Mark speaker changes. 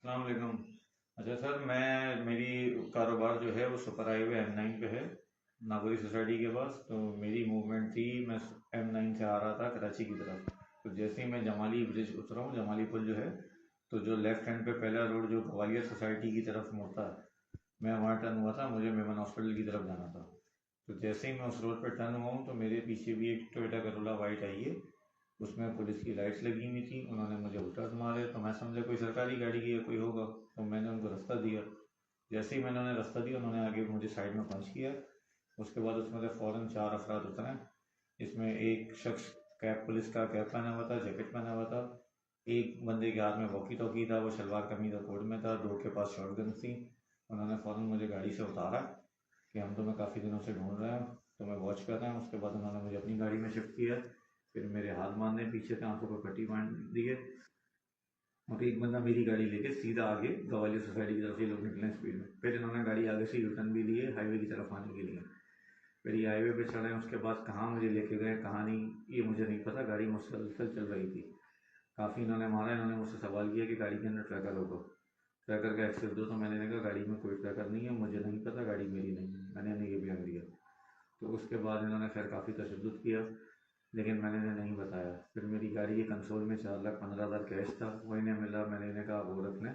Speaker 1: अस्सलाम वालेकुम। अच्छा सर, मेरी कारोबार जो है वो सुपर हाईवे M9 पे है, नागौरी सोसाइटी के पास। तो मेरी मूवमेंट थी, मैं M9 से आ रहा था कराची की तरफ। तो जैसे ही मैं जमाली ब्रिज उतरा हूँ, जमाली पुल जो है, तो जो लेफ़्ट हैंड पे पहला रोड जो ग्वालियर सोसाइटी की तरफ मुड़ता है, मैं वहाँ टर्न हुआ था, मुझे मेमन हॉस्पिटल की तरफ जाना था। तो जैसे ही मैं उस रोड पर टर्न हुआ हूँ, तो मेरे पीछे भी एक टोयोटा करोला वाइट आई है, उसमें पुलिस की लाइट्स लगी हुई थी। उन्होंने मुझे उल्टा मारे, तो मैं समझा कोई सरकारी गाड़ी की है, कोई होगा। तो मैंने उनको रास्ता दिया। जैसे ही मैंने उन्हें रास्ता दिया, उन्होंने आगे मुझे साइड में पंच किया। उसके बाद उसमें से फ़ौरन 4 अफराद उतरे। इसमें एक शख्स पुलिस का कैप पहना हुआ था, जैकेट पहना हुआ था। एक बंदे के हाथ में वॉकी टॉकी था, वो शलवार कमीज और कोट में था। दो के पास शॉटगन थी। उन्होंने फ़ौरन मुझे गाड़ी से उतारा कि हम तुम्हें काफ़ी दिनों से ढूंढ रहे हैं, तुम्हें वॉच कर रहे हैं। उसके बाद उन्होंने मुझे अपनी गाड़ी में शिफ्ट किया। फिर मेरे हाथ बांधे, पीछे से आंखों पर पट्टी बांध दी है। और एक बंदा मेरी गाड़ी लेके सीधा आगे गवालियर सोसाइटी की तरफ ये लोग निकले स्पीड में। फिर इन्होंने गाड़ी आगे से यूटर्न भी लिए हाईवे की तरफ आने के लिए। फिर ये हाईवे पे चढ़े, उसके बाद कहाँ मुझे लेके गए कहाँ नहीं ये मुझे नहीं पता। गाड़ी मुसलसल चल रही थी। काफ़ी इन्होंने मारा। इन्होंने मुझसे सवाल किया कि गाड़ी के अंदर ट्रैकर होगा, ट्रैकर का एक्सेस दो। तो मैंने कहा गाड़ी में कोई ट्रैकर नहीं है, मुझे नहीं पता, गाड़ी मेरी नहीं है, मैंने नहीं ये बयान दिया। तो उसके बाद इन्होंने खैर काफ़ी तशद्दुद किया, लेकिन मैंने इन्हें नहीं बताया। फिर मेरी गाड़ी के कंसोल में 4,15,000 कैश था, वो इन्हें मिला। मैंने इन्हें कहा वो रख लें।